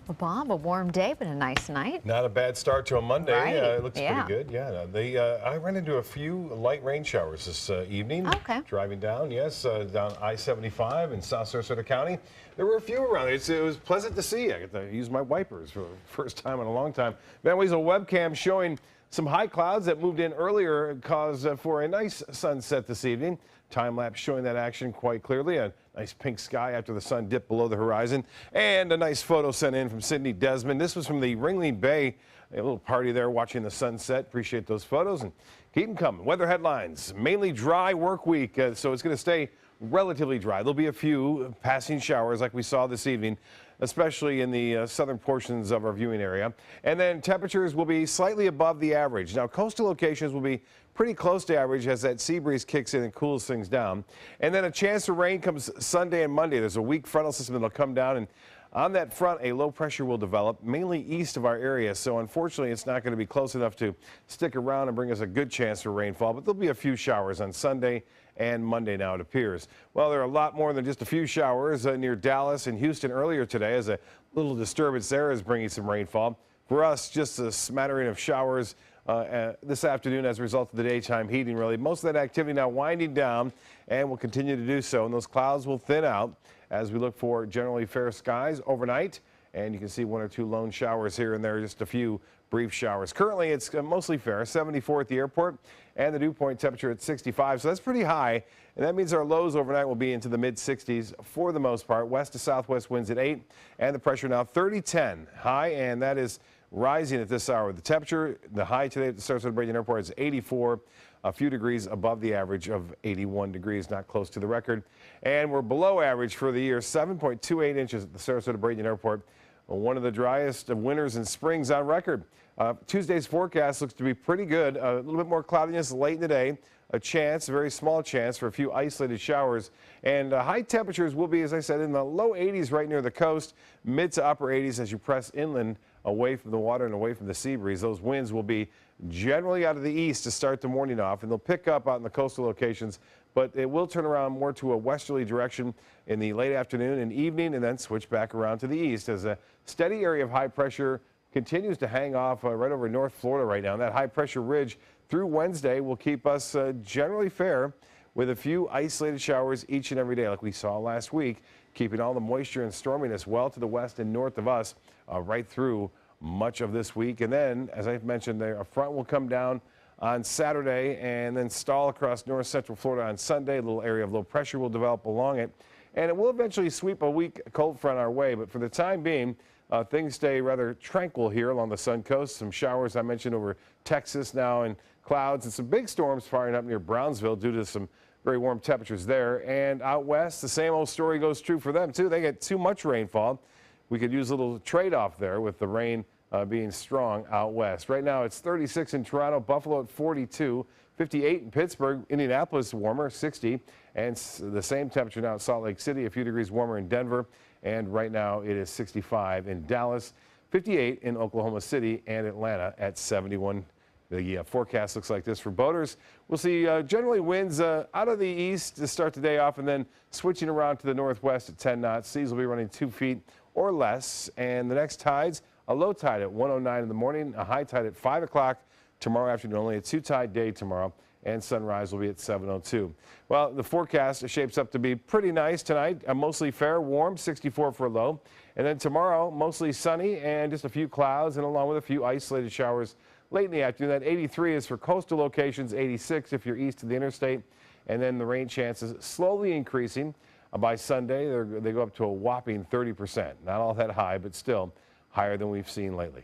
Well, Bob, a warm day, but a nice night. Not a bad start to a Monday. Right. It looks Yeah. pretty good. Yeah. I ran into a few light rain showers this evening. Okay. Driving down, yes, down I-75 in South Sarasota County. There were a few around. It was pleasant to see. I got to use my wipers for the first time in a long time. Anyways, a webcam showing some high clouds that moved in earlier caused for a nice sunset this evening. Time lapse showing that action quite clearly. A nice pink sky after the sun dipped below the horizon. And a nice photo sent in from Sydney Desmond. This was from the Ringling Bay, a little party there watching the sunset. Appreciate those photos and keep them coming. Weather headlines, mainly dry work week, so it's going to stay relatively dry. There'll be a few passing showers like we saw this evening, especially in the southern portions of our viewing area. And then temperatures will be slightly above the average. Now, coastal locations will be pretty close to average as that sea breeze kicks in and cools things down. And then a chance for rain comes Sunday and Monday. There's a weak frontal system that'll come down, and on that front, a low pressure will develop, mainly east of our area. So unfortunately, it's not going to be close enough to stick around and bring us a good chance for rainfall. But there'll be a few showers on Sunday and Monday now, it appears. Well, there are a lot more than just a few showers near Dallas and Houston earlier today, as a little disturbance there is bringing some rainfall. For us, just a smattering of showers this afternoon as a result of the daytime heating, really. Most of that activity now winding down and will continue to do so, and those clouds will thin out as we look for generally fair skies overnight. And you can see one or two lone showers here and there, just a few brief showers. Currently, it's mostly fair, 74 at the airport, and the dew point temperature at 65, so that's pretty high. And that means our lows overnight will be into the mid-60s for the most part. West to southwest winds at 8, and the pressure now 30-10 high, and that is rising at this hour. The temperature, the high today at the Sarasota Airport is 84, a few degrees above the average of 81 degrees, not close to the record. And we're below average for the year, 7.28 inches at the Sarasota Airport. One of the driest of winters and springs on record. Tuesday's forecast looks to be pretty good. A little bit more cloudiness late in the day. A chance, a very small chance for a few isolated showers. And high temperatures will be, as I said, in the low 80s right near the coast, mid to upper 80s as you press inland away from the water and away from the sea breeze. Those winds will be generally out of the east to start the morning off, and they'll pick up out in the coastal locations, but it will turn around more to a westerly direction in the late afternoon and evening, and then switch back around to the east as a steady area of high pressure continues to hang off right over North Florida right now. That high pressure ridge through Wednesday will keep us generally fair with a few isolated showers each and every day like we saw last week, keeping all the moisture and storminess well to the west and north of us right through much of this week. And then, as I mentioned, a front will come down on Saturday and then stall across north central Florida on Sunday. A little area of low pressure will develop along it, and it will eventually sweep a weak cold front our way. But for the time being, things stay rather tranquil here along the Suncoast. Some showers I mentioned over Texas now, and clouds and some big storms firing up near Brownsville due to some very warm temperatures there. And out west, the same old story goes true for them too. They get too much rainfall. We could use a little trade-off there with the rain being strong out west. Right now it's 36 in Toronto, Buffalo at 42, 58 in Pittsburgh, Indianapolis warmer, 60, and the same temperature now at Salt Lake City, a few degrees warmer in Denver, and right now it is 65 in Dallas, 58 in Oklahoma City, and Atlanta at 71. The forecast looks like this for boaters. We'll see generally winds out of the east to start the day off, and then switching around to the northwest at 10 knots. Seas will be running 2 feet or less, and the next tides, a low tide at 1:09 in the morning, a high tide at 5 o'clock tomorrow afternoon, only a 2-tide day tomorrow, and sunrise will be at 7:02. Well, the forecast shapes up to be pretty nice tonight, mostly fair, warm, 64 for a low, and then tomorrow, mostly sunny and just a few clouds, and along with a few isolated showers late in the afternoon. That 83 is for coastal locations, 86 if you're east of the interstate, and then the rain chances slowly increasing. By Sunday, they go up to a whopping 30%. Not all that high, but still higher than we've seen lately.